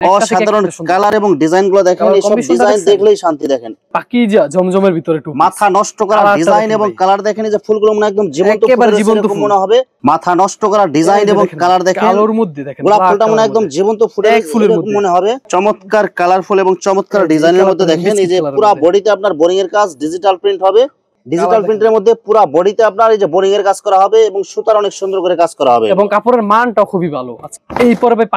অসাধারণ কালার এবং ডিজাইন গুলো দেখেন, এই সব ডিজাইন দেখলেই শান্তি। দেখেন পাকিজা জমজমের ভিতরে টু মাথা নষ্ট করা ডিজাইন এবং কালার দেখেন, এই যে ফুলগুলো মনে একদম জীবন্ত মনে হবে। মাথা নষ্ট করা ডিজাইন এবং কালার দেখেন, আলোর মধ্যে দেখেন গোলাপ ফুলটা মনে একদম জীবন্ত ফুলের মনে হবে। চমৎকার কালারফুল এবং চমৎকার ডিজাইনের মধ্যে দেখেন, এই যে পুরো বডিতে আপনার বোরিং এর কাজ, ডিজিটাল প্রিন্ট হবে। ডিজিটাল প্রিন্টের মধ্যে পুরো বডিতে আপনার এই যে বোরিং এর কাজ করা হবে এবং সুতার অনেক সুন্দর করে কাজ করা হবে এবং কাপড়ের মানটা খুবই ভালো। এই পরে ভাই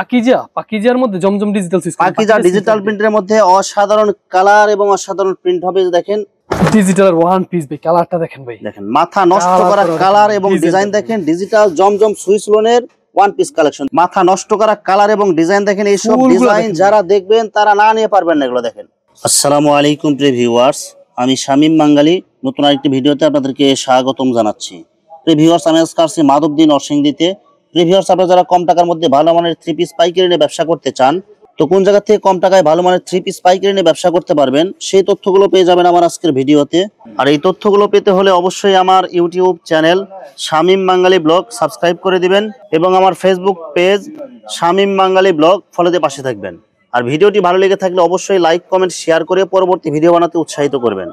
পাকিজার মধ্যে জমজম ডিজিটাল সিস্টেম, পাকিজা ডিজিটাল প্রিন্টের মধ্যে অসাধারণ কালার এবং অসাধারণ প্রিন্ট হবে। দেখেন ডিজিটাল ওয়ান পিস ভাই, কালারটা দেখেন ভাই, দেখেন মাথা নষ্ট করা কালার এবং ডিজাইন দেখেন, ডিজিটাল জমজম সুইস লোনের ওয়ান পিস কালেকশন। মাথা নষ্ট করা কালার এবং ডিজাইন দেখেন, এই সব ডিজাইন যারা দেখবেন তারা না নিয়ে পারবেন না এগুলো। দেখেন আসসালামু আলাইকুম প্রিয় ভিউয়ার্স, আমি শামীম বাঙ্গালী নতুন আরেকটি ভিডিওতে আপনাদেরকে স্বাগতম জানাচ্ছি। প্রিয় ভিউয়ার্স, আমি আজকে আসছি মাধবদী নরসিংদীতে। প্রিয় ভিউয়ার্স, আপনারা যারা কম টাকার মধ্যে ভালো মানের থ্রি পিস পাইকারি নিয়ে ব্যবসা করতে চান, তো কোন জায়গা থেকে কম টাকায় ভালো মানের থ্রি পিস পাইকারি নিয়ে ব্যবসা করতে পারবেন, সেই তথ্যগুলো পেয়ে যাবেন আমার আজকের ভিডিওতে। আর এই তথ্যগুলো পেতে হলে অবশ্যই আমার ইউটিউব চ্যানেল শামীম বাঙ্গালী ব্লগ সাবস্ক্রাইব করে দিবেন এবং আমার ফেসবুক পেজ শামীম বাঙ্গালী ব্লগ ফলোতে পাশে থাকবেন। আর ভিডিওটি ভালো লেগে থাকলে অবশ্যই লাইক কমেন্ট শেয়ার করে পরবর্তী ভিডিও বানাতে উৎসাহিত করবেন।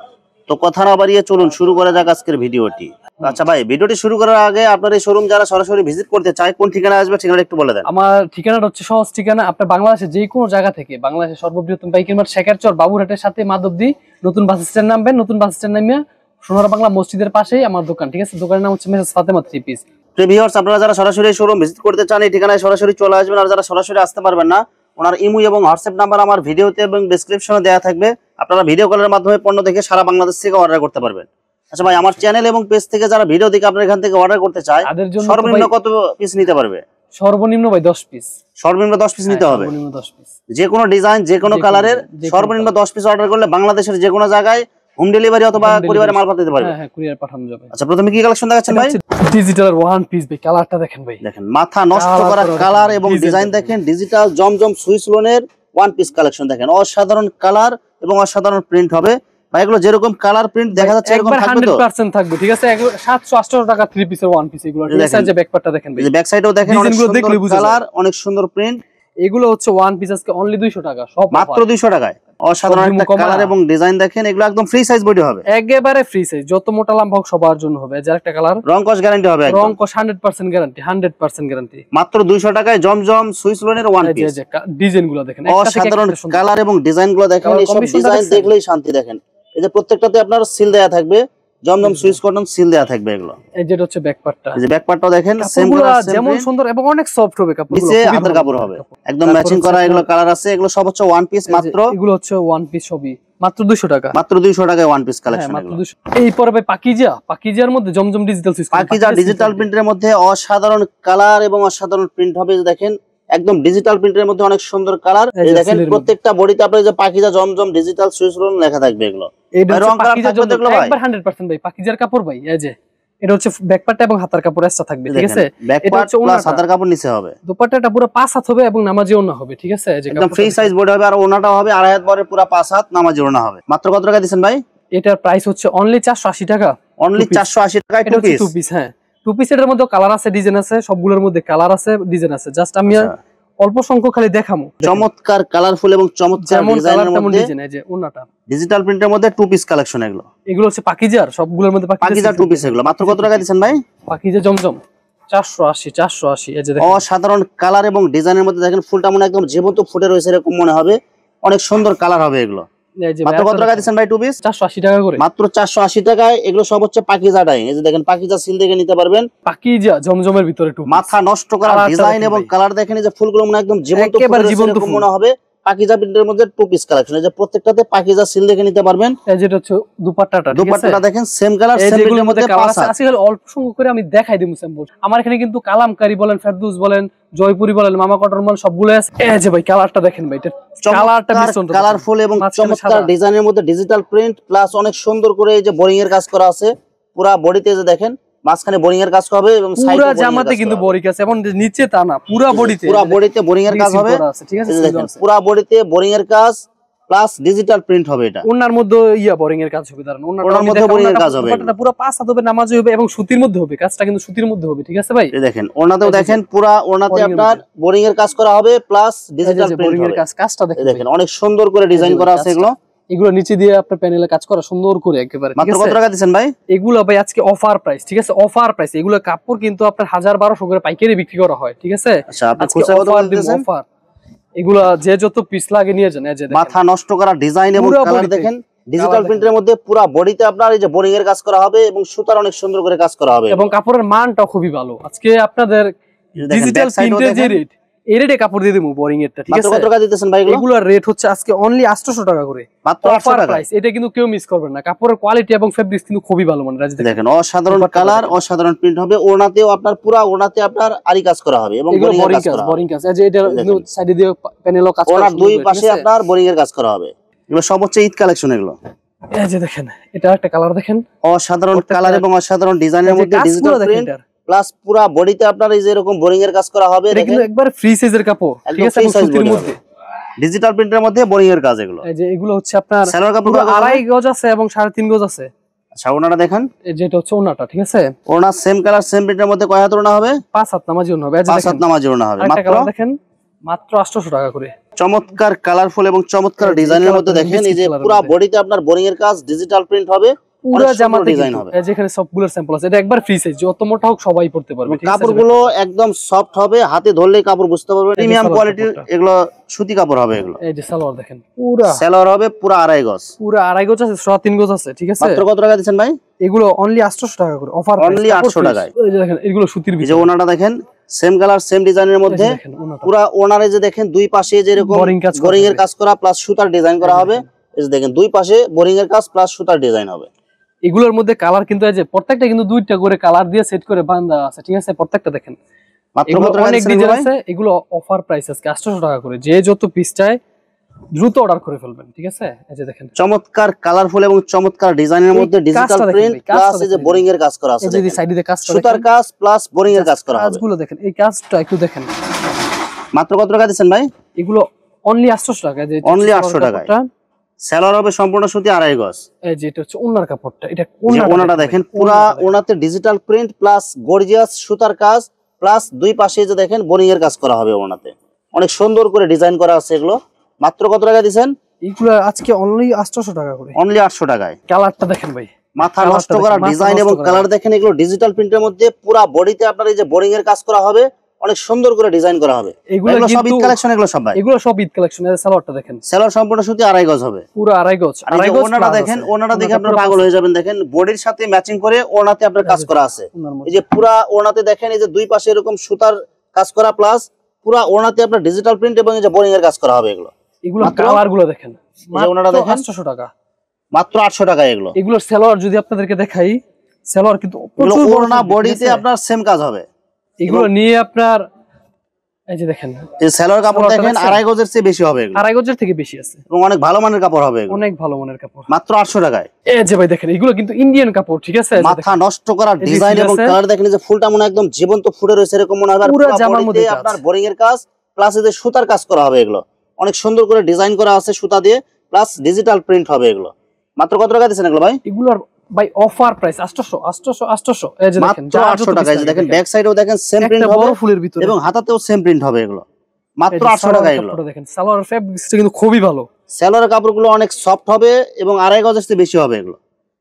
তো কথা না বাড়িয়ে চলুন শুরু করা যাক আজকের ভিডিওটি। আচ্ছা ভাই, ভিডিওটি শুরু করার আগে আপনার এই শোরুম যারা সরাসরি ভিজিট করতে চায় কোন ঠিকানা আসবে, ঠিকানাটা একটু বলে দেন। আমার ঠিকানাটা হচ্ছে সহজ ঠিকানা, আপনার বাংলাদেশের যে কোনো জায়গা থেকে, বাংলাদেশের সর্ববৃহত্তম পাইকারি মার্কেট শেখারচর বাবুরহাটের সাথে মাধবদী নতুন বাস স্ট্যান্ড নামবেন। নতুন বাস স্ট্যান্ড নামিয়ে সোনার বাংলা মসজিদের পাশেই আমার দোকান, ঠিক আছে? দোকানের নাম হচ্ছে message Fatema three piece. Viewers, আপনারা যারা সরাসরি শোরুম ভিজিট করতে চান এই ঠিকানায় সরাসরি চলে আসবেন। আর যারা সরাসরি আসতে পারবেন না, ওনার ইমো এবং হোয়াটসঅ্যাপ নাম্বার আমার ভিডিওতে এবং ডেসক্রিপশনে দেওয়া থাকবে। আপনারা ভিডিও কলের মাধ্যমে পণ্য দেখে সারা বাংলাদেশ থেকে অর্ডার করতে পারবেন। আচ্ছা ভাই, আমার চ্যানেল এবং পেজ থেকে যারা ভিডিও দেখে আপনার এখান থেকে অর্ডার করতে চায়, সর্বনিম্ন কত পিস নিতে পারবে? সর্বনিম্ন ভাই 10 পিস। সর্বনিম্ন 10 পিস নিতে হবে। সর্বনিম্ন 10 পিস, যে কোনো ডিজাইন যে কোনো কালারের সর্বনিম্ন 10 পিস অর্ডার করলে বাংলাদেশের যে কোনো জায়গায় হোম ডেলিভারি অথবা কুরিয়ারে মাল পাঠাতে পারবে। হ্যাঁ, কুরিয়ার পাঠানো যাবে। আচ্ছা, প্রথমে কি কালেকশন দেখাচ্ছেন ভাই? ডিজিটাল ওয়ান পিস ভাই, কালারটা দেখেন ভাই, দেখেন মাথা নষ্ট করা কালার এবং ডিজাইন দেখেন, ডিজিটাল জমজম সুইস লোনের ওয়ান পিস কালেকশন দেখেন, অসাধারণ কালার এবং অসাধারণ প্রিন্ট হবে ভাই। এগুলো যেরকম কালার প্রিন্ট দেখা যাচ্ছে এরকম থাকবে তো 100% থাকবে, ঠিক আছে? 700-800 টাকা থ্রি পিসের ওয়ান পিস এগুলো, ঠিক আছে? যে ব্যাক পার্টটা দেখেন ভাই, এই যে ব্যাক সাইডেও দেখেন অনেক সুন্দর কালার, অনেক সুন্দর প্রিন্ট। এগুলো হচ্ছে ওয়ান পিস আজকে অনলি 200 টাকা, সব মাত্র 200 টাকায়। অসাধারণ একটা কালার এবং ডিজাইন দেখেন, এগুলো একদম ফ্রি সাইজ বডি হবে, একেবারে ফ্রি সাইজ, যত মোটা লম্বা হোক সবার জন্য হবে। যার একটা কালার, রং কস গ্যারান্টি হবে, একদম রং কস 100% গ্যারান্টি, 100% গ্যারান্টি। মাত্র 200 টাকায় জমজম সুইস লোনের ওয়ান পিস। ডিজাইনগুলো দেখেন, অসাধারণ কালার এবং ডিজাইনগুলো দেখেন, এই সব ডিজাইন দেখলেই শান্তি। দেখেন এই যে প্রত্যেকটাতে আপনার সিল দেয়া থাকবে, জমজম সুইস কটন সিল দেয়া থাকবে এগুলো। এই যেটা হচ্ছে ব্যাক পার্টটা, এই যে ব্যাক পার্টটাও দেখেন সেম কালার, যেমন সুন্দর এবং অনেক সফট হবে কাপড়গুলো, নিচে হাতের কাপড় হবে একদম ম্যাচিং করা। এগুলো কালার আছে, এগুলো সব হচ্ছে ওয়ান পিস মাত্র। এগুলো হচ্ছে ওয়ান পিস সবই মাত্র 200 টাকা, মাত্র 200 টাকায় ওয়ান পিস কালেকশন এগুলো। এই পরে ভাই পাকিজার মধ্যে জমজম ডিজিটাল সিস্টেম, পাকিজা ডিজিটাল প্রিন্টের মধ্যে অসাধারণ কালার এবং অসাধারণ প্রিন্ট হবে। দেখেন একদম ডিজিটাল প্রিন্টের মধ্যে অনেক সুন্দর কালার। এই দেখেন প্রত্যেকটা বডিতে আপনার যে পাকিজা জমজম ডিজিটাল সুইস লোন লেখা থাকবে এগুলো। রং কালার থাকবে দেখলো ভাই, একবার 100% ভাই পাকিজার কাপড় ভাই। এই যে এটা হচ্ছে ব্যাক পার্টটা এবং হাতার কাপড় এক্সট্রা থাকবে, ঠিক আছে? এটা হচ্ছে প্লাস হাতার কাপড় নিচে হবে, দুপাট্টাটা পুরো 5 হাত হবে এবং নামাজি ওড়না হবে, ঠিক আছে? একদম ফ্রি সাইজ বডি হবে, আর ওড়নাটাও হবে 2.5 হাত বরের পুরো 5 হাত নামাজি ওড়না হবে। মাত্র কত টাকা দিবেন ভাই? এটার প্রাইস হচ্ছে অনলি 480 টাকা, অনলি 480 টাকায় টু পিস। হ্যাঁ, টু পিসের মধ্যে কালার আছে, ডিজাইন আছে, সবগুলোর মধ্যে কালার আছে, ডিজাইন আছে। জাস্ট আমি অল্প সংখ্যক খালি দেখামু। চমৎকার কালারফুল এবং চমৎকার ডিজাইনের মধ্যে এই যে ওন্নাটা ডিজিটাল প্রিন্টের মধ্যে টু পিস কালেকশন এগুলো। এগুলো হচ্ছে পাকিজার, সবগুলোর মধ্যে পাকিজা টু পিস এগুলো। মাত্র কত টাকা দিবেন ভাই? পাকিজা জমজম 480। এই যে দেখেন অসাধারণ কালার এবং ডিজাইনের মধ্যে দেখেন, ফুলটা মনে একদম জীবন্ত ফুটে রয়েছে এরকম মনে হবে, অনেক সুন্দর কালার হবে এগুলো। মাত্র কত টাকা দিবেন ভাই টু পিস? 480 টাকা করে, মাত্র 480 টাকায়। এগুলো সব হচ্ছে পাকিজা ডাই। এই যে দেখেন পাকিজা সিল দেখে নিতে পারবেন। পাকিজা জমজমের ভিতরে টু মাথা নষ্ট করা ডিজাইন এবং কালার দেখেন, এই যে ফুলগুলো মনে একদম জীবন্ত মনে হবে। পাকিজা প্রিন্টের মধ্যে টু পিস কালেকশন, এই যে প্রত্যেকটাতে পাকিজা সিল দেখে নিতে পারবেন। এই যেটা হচ্ছে দুপাট্টাটা, ঠিক আছে? দুপাট্টাটা দেখেন সেম কালার, সেম প্রিন্টের মধ্যে কালার আছে। আসলে অল্প সংখ্যক করে আমি দেখাই দিমু স্যাম্পল। আমার এখানে কিন্তু কালামকারী বলেন, ফেরদৌস বলেন, জয়পুরি বলেন, মামা কটন বলেন, সবগুলো আছে। এই যে ভাই কালারটা দেখেন ভাই, এটা কালারটা মিশ্রণ, কালারফুল এবং চমৎকার ডিজাইনের মধ্যে ডিজিটাল প্রিন্ট প্লাস অনেক সুন্দর করে এই যে বোরিং এর কাজ করা আছে পুরো বডিতে। যে দেখেন মাঝখানে বোরিং এর কাজ হবে এবং পুরো জামাতে কিন্তু বোরিং আছে, এবং নিচে তা না, পুরো বডিতে বোরিং এর কাজ হবে, ঠিক আছে? দেখেন পুরো বডিতে বোরিং এর কাজ প্লাস ডিজিটাল প্রিন্ট হবে এটা। ওনার মধ্যে বোরিং এর কাজ হবে, দাঁড়ান ওনার মধ্যে বোরিং এর কাজ হবে, এটা পুরো 5 হাত হবে, নামাজ হবে এবং সুতির মধ্যে হবে, কাজটা কিন্তু সুতির মধ্যে হবে, ঠিক আছে ভাই? এই দেখেন ওনাতেও দেখেন পুরো ওনাতে আপনার বোরিং এর কাজ করা হবে প্লাস ডিজিটাল প্রিন্ট বোরিং এর হবে। কাজটা দেখেন অনেক সুন্দর করে ডিজাইন করা আছে এগুলো। এগুলো নিচে দিয়ে আপনার প্যানেলে কাজ করা সুন্দর করে একেবারে, ঠিক মাত্র আছে? কত টাকা দিবেন ভাই? এগুলো ভাই আজকে অফার প্রাইস, ঠিক আছে? Offer price. এগুলো কাপড় কিন্তু আপনার 1000-1200 করে পাইকারি বিক্রি করা হয়, ঠিক আছে? আচ্ছা আপনি খুচরা কত দিবেন? অফার। এগুলো যে যত পিস লাগে নিয়ে যান। এই যে দেখেন মাথা নষ্ট করা ডিজাইন এবং কালার দেখেন, ডিজিটাল প্রিন্টের মধ্যে পুরো বডিতে আপনার এই যে বোরিং এর কাজ করা হবে এবং সুতার অনেক সুন্দর করে কাজ করা হবে এবং কাপড়ের মানটা খুবই ভালো। আজকে আপনাদের ডিজিটাল প্রিন্টের যে রেট, এই রেটে কাপড় দিয়ে দেবো বোরিং এরটা, ঠিক আছে? কত টাকা দিতেছেন ভাই এগুলো? এগুলোর রেট হচ্ছে আজকে অনলি 800 টাকা করে, মাত্র 800 টাকা। এটা কিন্তু কেউ মিস করবেন না। কাপড়ের কোয়ালিটি এবং ফেব্রিক্স কিন্তু খুবই ভালো মানে। দেখেন অসাধারণ কালার, অসাধারণ প্রিন্ট হবে। ওড়নাতেও আপনার পুরো ওড়নাতে আপনার আরি কাজ করা হবে এবং বোরিং এর কাজ করা হবে। বোরিং কাজ, এই যে এটা সাইডে দিয়ে প্যানেলও কাজ করা, ওনার দুই পাশে আপনার বোরিং এর কাজ করা হবে। এগুলো সব হচ্ছে ঈদ কালেকশন এগুলো। এই যে দেখেন এটা একটা কালার দেখেন, অসাধারণ কালার এবং অসাধারণ ডিজাইনের মধ্যে ডিজিটাল প্রিন্ট প্লাস পুরো বডিতে আপনার এই যে এরকম বোরিং এর কাজ করা হবে। এটা কিন্তু একবার ফ্রি সাইজের কাপড়, ঠিক আছে? সুতির মধ্যে ডিজিটাল প্রিন্টের মধ্যে বোরিং এর কাজ এগুলো। এই যে এগুলো হচ্ছে আপনার সালোয়ার কাপড় 2.5 গজ আছে এবং 3.5 গজ আছে। আচ্ছা ওনাটা দেখেন, এই যেটা হচ্ছে ওনাটা, ঠিক আছে? ওনা সেম কালার সেম প্রিন্টের মধ্যে কয় হাত ওনা হবে? 5 হাত নামাজি ওনা হবে। এই যে 5 হাত নামাজি ওনা হবে। মাত্র দেখেন মাত্র 800 টাকা করে। চমৎকার কালারফুল এবং চমৎকার ডিজাইনের মধ্যে দেখেন এই যে পুরো বডিতে আপনার বোরিং এর কাজ, ডিজিটাল প্রিন্ট হবে, পুরো জামাতে ডিজাইন হবে। এই যেখানে সবগুলোর স্যাম্পল আছে, এটা একবার ফ্রি সাইজ, যত মোটা হোক সবাই পড়তে পারবে, ঠিক আছে? কাপড়গুলো একদম সফট হবে, হাতে ধরলেই কাপড় বুঝতে পারবে। প্রিমিয়াম কোয়ালিটির এগুলো সুতি কাপড় হবে এগুলো। এই যে সালোয়ার দেখেন, পুরো সালোয়ার হবে পুরো 2.5 গজ, পুরো 2.5 গজ আছে, 3.5 গজ আছে, ঠিক আছে? মাত্র কত টাকা দিবেন ভাই? এগুলো অনলি 800 টাকা করে, অফার প্রাইস, অনলি 800 টাকায়। এই যে দেখেন এগুলো সুতির এই যে ভিতরে, ওনাটা দেখেন সেম কালার সেম ডিজাইনের মধ্যে পুরো ওনারে যে দেখেন দুই পাশে যে এরকম বোরিং এর কাজ করা প্লাস সুতার ডিজাইন করা হবে। এই যে দেখেন দুই পাশে বোরিং এর কাজ প্লাস সুতার ডিজাইন হবে। এগুলোর মধ্যে কালার কিন্তু এই যে প্রত্যেকটা কিন্তু দুইটা করে কালার দিয়ে সেট করে বাঁধা আছে, ঠিক আছে? প্রত্যেকটা দেখেন মাত্র অনেক ডিজাইন আছে। এগুলো অফার প্রাইস আজকে 800 টাকা করে। যে যত পিস চাই দ্রুত অর্ডার করে ফেলবেন, ঠিক আছে? এই যে দেখেন চমৎকার কালারফুল এবং চমৎকার ডিজাইনের মধ্যে ডিজিটাল প্রিন্ট প্লাস এই যে বোরিং এর কাজ করা আছে। এই যে সাইডে কাজ করা, সুতার কাজ প্লাস বোরিং এর কাজ করা হবে। কাজগুলো দেখেন, এই কাজটা একটু দেখেন। মাত্র কত টাকা দিবেন ভাই? এগুলো অনলি 800 টাকা। যে অনলি 800 টাকায়। সালোয়ার হবে সম্পূর্ণ সুতি 2.5 গজ। এই যে এটা হচ্ছে ওনার কাপড়টা, এটা ওনাটা দেখেন পুরো ওনাতে ডিজিটাল প্রিন্ট প্লাস গর্জিয়াস সুতার কাজ প্লাস দুই পাশে যে দেখেন বোরিং এর কাজ করা হবে। ওনাতে অনেক সুন্দর করে ডিজাইন করা আছে এগুলো। মাত্র কত টাকা দিবেন? এগুলো আজকে অনলি 800 টাকা করে, অনলি 800 টাকায়। কালারটা দেখেন ভাই, মাথা নষ্ট করা ডিজাইন এবং কালার দেখেন। এগুলো ডিজিটাল প্রিন্টের মধ্যে পুরো বডিতে আপনার এই যে বোরিং এর কাজ করা হবে, অনেক সুন্দর করে ডিজাইন করা হবে। এগুলো সব ঈদ কালেকশন, এগুলো সব ভাই এগুলো সব ঈদ কালেকশন। এই সালোয়ারটা দেখেন, সালোয়ার সম্পূর্ণ সুতি 2.5 গজ হবে, পুরো 2.5 গজ। ওনাটা দেখেন, ওনাটা দেখে আপনারা পাগল হয়ে যাবেন। দেখেন বডির সাথে ম্যাচিং করে ওনাতে আপনার কাজ করা আছে। এই যে পুরো ওনাতে দেখেন এই যে দুই পাশে এরকম সুতার কাজ করা প্লাস পুরো ওনাতে আপনার ডিজিটাল প্রিন্ট এবং এই যে বোরিং এর কাজ করা হবে। এগুলো কালারগুলো দেখেন, ওনাটা দেখেন 800 টাকা, মাত্র 800 টাকা। এগুলো এগুলোর সালোয়ার যদি আপনাদেরকে দেখাই, সালোয়ার কিন্তু ওড়না বডিতে আপনার সেম কাজ হবে। এগুলো নিয়ে আপনার এই যে দেখেন এই সালোয়ার কাপড় দেখেন 2.5 গজের চেয়ে বেশি হবে। এগুলো 2.5 গজের থেকে বেশি আছে এবং অনেক ভালো মানের কাপড় হবে। অনেক ভালো মানের কাপড়, মাত্র 800 টাকায়। এই যে ভাই দেখেন এগুলো কিন্তু ইন্ডিয়ান কাপড়, ঠিক আছে? মাথা নষ্ট করা ডিজাইন এবং কালার দেখেন, যে ফুলটা মনে একদম জীবন্ত ফুটে রয়েছে এরকম মনে হবে। আর পুরো জামার মধ্যে আপনার বোরিং এর কাজ প্লাস এই যে সুতার কাজ করা হবে। এগুলো অনেক সুন্দর করে ডিজাইন করা আছে সুতা দিয়ে প্লাস ডিজিটাল প্রিন্ট হবে। এগুলো মাত্র কত টাকা দিবেন এগুলো ভাই? এগুলোর ভাই অফার প্রাইস 800 এই যে দেখেন মাত্র 800 টাকা। এই যে দেখেন ব্যাক সাইডেও দেখেন সেম প্রিন্ট হবে ফুলের ভিতরে এবং হাতাতেও সেম প্রিন্ট হবে। এগুলো মাত্র 800 টাকা। এগুলো দেখেন সালোয়ার ফেব্রিক্সটা কিন্তু খুবই ভালো। সালোয়ারের কাপড়গুলো অনেক সফট হবে এবং 2.5 গজের চেয়ে বেশি হবে এগুলো।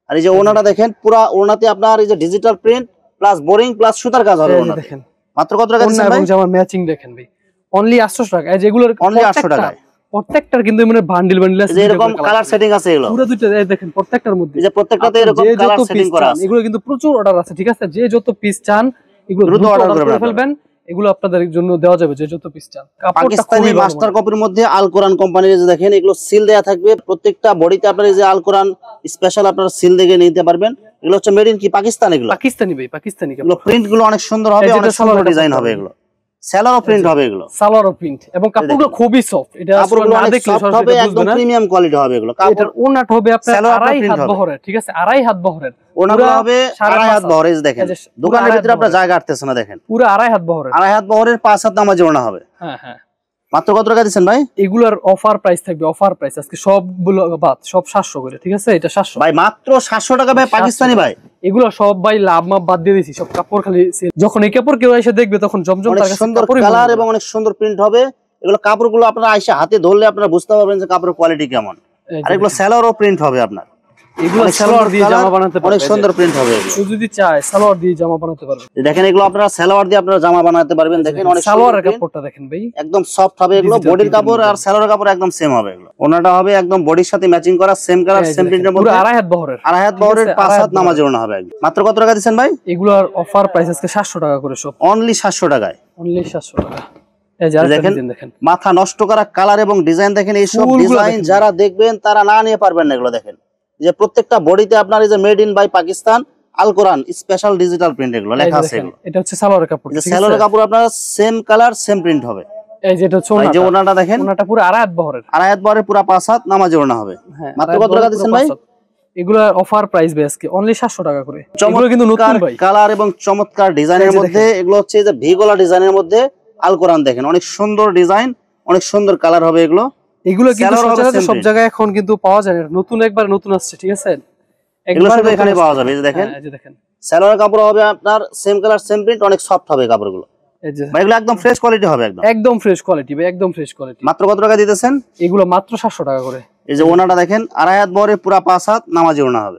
আর এই যে ওনাটা দেখেন পুরো ওনাতে আপনার এই যে digital print plus boring plus সুতার কাজ হবে। ওনাতে দেখেন মাত্র কত টাকা দিবেন ভাই? এবং জামার ম্যাচিং দেখেন ভাই অনলি 800 টাকা। এই যে এগুলোর অনলি 800 টাকায়। প্রত্যেকটার কিন্তু মানে বান্ডিল আছে, এরকম কালার সেটিং আছে। এগুলো পুরো দুইটা দেখেন প্রত্যেকটার মধ্যে, এই যে প্রত্যেকটাতে এরকম কালার সেটিং করা আছে। এগুলো কিন্তু প্রচুর অর্ডার আছে, ঠিক আছে? যে যত পিস চান এগুলো দ্রুত অর্ডার করে ফেলবেন। এগুলো আপনাদের জন্য দেওয়া যাবে যে যত পিস চান। পাকিস্তানি মাস্টার কপির মধ্যে আল কোরআন কোম্পানির যে দেখেন এগুলো সিল দেয়া থাকবে প্রত্যেকটা বডিতে। আপনার এই যে আল কোরআন স্পেশাল আপনারা সিল দেখে নিতে পারবেন। এগুলো হচ্ছে মেড ইন কি পাকিস্তান। এগুলো পাকিস্তানি ভাই, পাকিস্তানি। এগুলো প্রিন্ট গুলো অনেক সুন্দর হবে, অনেক সুন্দর ডিজাইন হবে। এগুলো সালোয়ার প্রিন্ট হবে। এগুলো সালোয়ার প্রিন্ট এবং কাপড়গুলো খুবই সফট। এটা কাপড়গুলো না দেখলে সরাসরি হবে, একদম প্রিমিয়াম কোয়ালিটি হবে। এগুলো এটার ওনাট হবে আপনার 2.5 হাত বহরের, ঠিক আছে? 2.5 হাত বহরের ওনাগুলো হবে 2.5 হাত বহরের। দেখেন দোকানের ভিতরে আপনার জায়গা আটতেছে না। দেখেন পুরো 2.5 হাত বহরের, 2.5 হাত বহরের 5 হাত নামাজি ওনা হবে। হ্যাঁ হ্যাঁ। মাত্র কত টাকা দিচ্ছেন ভাই? এগুলার অফার প্রাইস থাকবে, অফার প্রাইস আজকে সবগুলো বাদ, সব 700 করে, ঠিক আছে? এটা 700 ভাই, মাত্র 700 টাকা ভাই, পাকিস্তানি ভাই। এগুলো সব ভাই লাভ মাপ বাদ দিয়ে দিছি, সব কাপড় খালি sale। যখন এই কাপড় কেউ এসে দেখবে তখন জমজম অনেক তার কাছে সুন্দর কাপড়ই কালার মনে হবে। এবং অনেক সুন্দর প্রিন্ট হবে। এগুলো কাপড়গুলো আপনারা আইসা হাতে ধরলে আপনারা বুঝতে পারবেন যে কাপড়ের কোয়ালিটি কেমন। এই আর যে এগুলো সালোয়ারও প্রিন্ট হবে আপনার, এগুলো অনেক সালোয়ার সুন্দর দিয়ে colour, জামা বানাতে পারবে। অনেক সুন্দর প্রিন্ট হবে এগুলো। কেউ যদি চায় সালোয়ার দিয়ে জামা বানাতে পারবে। দেখেন এগুলো আপনারা সালোয়ার দিয়ে আপনারা জামা বানাতে পারবেন। দেখেন অনেক সালোয়ারের সুন্দর print, কাপড়টা দেখেন ভাই, একদম সফট হবে এগুলো। Digital বডির print এর কাপড় মধ্যে। আর সালোয়ারের কাপড় একদম সেম হবে এগুলো। ওনাটা হবে একদম বডির সাথে ম্যাচিং করা, সেম কালার এই যে সেম দেখেন, প্রিন্টের পুরো মধ্যে। 2.5 হাত বহরের, 2.5 হাত ঠিক বহরের আছে? 5 2.5 হাত নামাজ ওড়না হবে একদম। মাত্র কত টাকা দিচ্ছেন ভাই? এগুলোর অফার প্রাইস আজকে 700 টাকা করে সব, অনলি 700 টাকায়। অনলি 700 টাকা। এই যে আরেকটা দেখেন ডিজাইন দেখেন, মাথা নষ্ট করা কালার এবং ডিজাইন দেখেন। এই সব ফুলগুলো ডিজাইন দেখেন যারা দেখবেন তারা না নিয়ে পারবেন না। এগুলো দেখেন যে প্রত্যেকটা বডিতে আপনার এই যে made in by Pakistan Al Quran special digital print এগুলো এই লেখা যে আছে দেখেন, এগুলো। এটা হচ্ছে সালোয়ারের কাপড়, যে ঠিক সালোয়ারের আছে? কাপড় আপনার সেম কালার সেম প্রিন্ট হবে। এই যে এটা হচ্ছে এই যে ওনাটা, ওনাটা দেখেন, ওনাটা পুরো 2.5 হাত বহরের। 2.5 হাত বহরের পুরো 5 হাত নামাজ ওড়না হবে। হ্যাঁ, মাত্র 2.5 কত টাকা বহরের দিচ্ছেন পুরো ভাই? 5 হাত। এগুলোর অফার প্রাইস ভাই আজকে অনলি 700 টাকা করে। এগুলো কিন্তু নতুন চমৎকার ভাই, কালার এবং চমৎকার ডিজাইনের এই যে মধ্যে এগুলো হচ্ছে যে ভিগোলা ডিজাইনের মধ্যে আল কোরআন। দেখেন অনেক সুন্দর ডিজাইন, অনেক সুন্দর কালার হবে এগুলো। এগুলো কিন্তু সালোয়ার হবে সচরাচর same সব print। জায়গায় এখন কিন্তু পাওয়া যায় না, নতুন একবার নতুন আসছে, ঠিক আছে? এগুলো একবার শুধু নতুন এখানে আসছে। পাওয়া যাবে। এই যে দেখেন হ্যাঁ, এই যে দেখেন, সালোয়ার কাপড় হবে আপনার সেম কালার সেম প্রিন্ট, অনেক সফট হবে কাপড়গুলো। এই যে ভাই এগুলো একদম ফ্রেশ কোয়ালিটি হবে একদম। একদম ফ্রেশ কোয়ালিটি ভাই, একদম ফ্রেশ কোয়ালিটি। মাত্র কত টাকা দিতেছেন? এগুলো মাত্র 700 টাকা করে। এই যে ওনাটা দেখেন 2.5 হাত বহরের পুরা 5 হাত নামাজি ওড়না হবে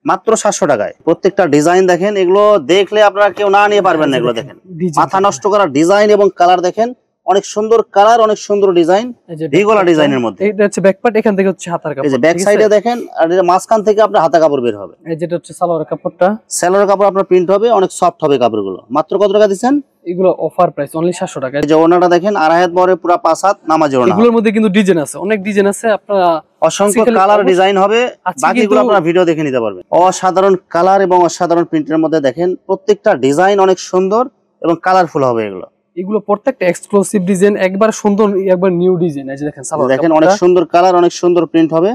মাত্র 700 টাকায়। প্রত্যেকটা ডিজাইন দেখেন, এগুলো দেখলে আপনারা কেউ না নিয়ে পারবেন না। এগুলো দেখেন ডিজাইন মাথা নষ্ট করা ডিজাইন এবং কালার দেখেন, অনেক সুন্দর কালার, অনেক সুন্দর ডিজাইন, ভিগোলা ডিজাইনের মধ্যে। এইটা হচ্ছে ব্যাক পার্ট, এখান থেকে হচ্ছে হাতার কাপড়। এই যে ব্যাক সাইডে দেখেন, আর এটা মাঝখান থেকে আপনার হাতা কাপড় বের হবে। এই যেটা হচ্ছে সালোয়ারের কাপড়টা, সালোয়ার কাপড় আপনার প্রিন্ট হবে, অনেক সফট হবে কাপড়গুলো। মাত্র কত টাকা দিচ্ছেন? এগুলো অফার প্রাইস অনলি 700 টাকা। এই যে ওনাটা দেখেন 2.5 হাত বহরের পুরা 5 হাত নামাজি ওড়না। এগুলোর মধ্যে কিন্তু ডিজাইন আছে, অনেক ডিজাইন আছে, আপনারা অসংখ্য আজকে কালার অবশ্য- ডিজাইন হবে, আজকে বাকিগুলো কিন্তু- আপনারা ভিডিও দেখে নিতে পারবেন। অসাধারণ কালার এবং অসাধারণ প্রিন্টের মধ্যে দেখেন প্রত্যেকটা ডিজাইন অনেক সুন্দর এবং কালারফুল হবে এগুলো। এগুলো প্রত্যেকটা এক্সক্লুসিভ ডিজাইন, একবার সুন্দর, একবার নিউ ডিজাইন। এই যে দেখেন সালোয়ার দেখেন কাপড়টা। অনেক সুন্দর কালার, অনেক সুন্দর প্রিন্ট হবে।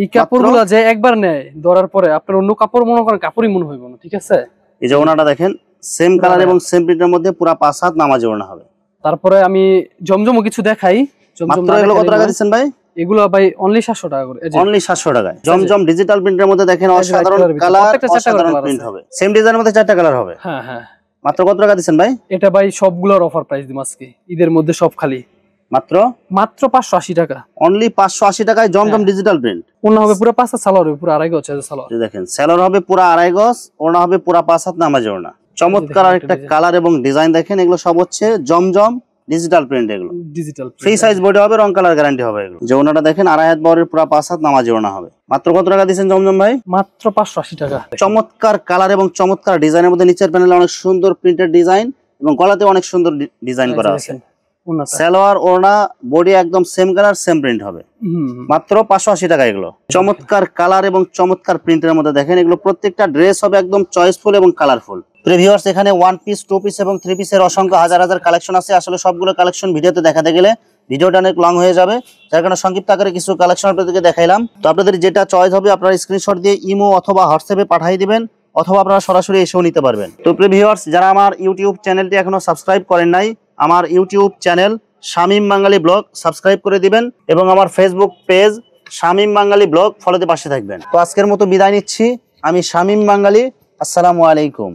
এই কাপড়গুলো যে একবার নেয় ধরার পরে আপনার অন্য কাপড় মনে করেন কাপড়ই মনে হইব না, ঠিক আছে? এই যে ওনাটা দেখেন সেম কালার এবং সেম প্রিন্টের মধ্যে পুরা 5 হাত নামাজি ওড়না হবে। তারপরে আমি জমজমও কিছু দেখাই। জমজম মাত্র না এগুলো কত দেখালে টাকা নয়। দিচ্ছেন ভাই? এগুলো ভাই অনলি 700 টাকা করে। এই যে অনলি 700 টাকায় জমজম ডিজিটাল প্রিন্টের মধ্যে দেখেন এই যে অসাধারণ white color কালার, প্রত্যেকটা চারটা অসাধারণ colour প্রিন্ট আছে। হবে। সেম ডিজাইনের মধ্যে 4টা কালার হবে। হ্যাঁ হ্যাঁ, মাত্র কত টাকা দিচ্ছেন ভাই? এটা ভাই সবগুলোর অফার প্রাইস দিম আজকে ঈদের মধ্যে, সব খালি মাত্র মাত্র 580 টাকা। অনলি 580 টাকায় জমজম ডিজিটাল প্রিন্ট। ওনা হবে পুরো 5 হাত, সালোয়ার হবে পুরো 2.5 গজ সালোয়ার। এই দেখেন সালোয়ার হবে পুরা 2.5 গজ, ওড়না হবে পুরা 5 হাত নামাজি ওড়না। চমৎকার একটা কালার এবং ডিজাইন দেখেন, এগুলো সব হচ্ছে জমজম ডিজিটাল প্রিন্ট। এগুলো ডিজিটাল ফ্রি সাইজ বডি হবে, রং কালার গ্যারান্টি হবে। এগুলো যে ওনাটা দেখেন 2.5 হাত বহরের পুরা 5 হাত নামাজি ওড়না হবে। মাত্র কত টাকা দিচ্ছেন জমজম ভাই? মাত্র 580 টাকা। চমৎকার কালার এবং চমৎকার ডিজাইনের মধ্যে নিচের প্যানেলে অনেক সুন্দর প্রিন্টেড ডিজাইন এবং গলাতে অনেক সুন্দর ডিজাইন করা আছে। সালোয়ার ওড়না বডি একদম সেম কালার সেম প্রিন্ট হবে। মাত্র 580 টাকা এগুলো। চমৎকার কালার এবং চমৎকার প্রিন্টের মধ্যে দেখেন, এগুলো প্রত্যেকটা ড্রেস হবে একদম চয়েসফুল এবং কালারফুল। ভিউয়ার্স, এখানে 1 পিস 2 পিস এবং 3 পিসের অসংখ্য হাজার হাজার কালেকশন আছে। আসলে সবগুলো কালেকশন ভিডিওতে দেখাতে গেলে ভিডিওটা অনেক লং হয়ে যাবে, যার কারণে সংক্ষিপ্ত আকারে কিছু কালেকশন আপনাদেরকে দেখাইলাম। তো আপনাদের যেটা চয়েস হবে আপনারা স্ক্রিনশট দিয়ে ইমো অথবা হোয়াটসঅ্যাপে পাঠিয়ে দিবেন, অথবা আপনারা সরাসরি এসেও নিতে পারবেন। তো ভিউয়ার্স, যারা আমার ইউটিউব চ্যানেলটি এখনো সাবস্ক্রাইব করেন নাই, আমার ইউটিউব চ্যানেল শামীম বাঙালি ব্লগ সাবস্ক্রাইব করে দিবেন এবং আমার ফেসবুক পেজ শামীম বাঙালি ব্লগ ফলোতে পাশে থাকবেন। তো আজকের মতো বিদায় নিচ্ছি, আমি শামীম বাঙালি। আসসালামু আলাইকুম।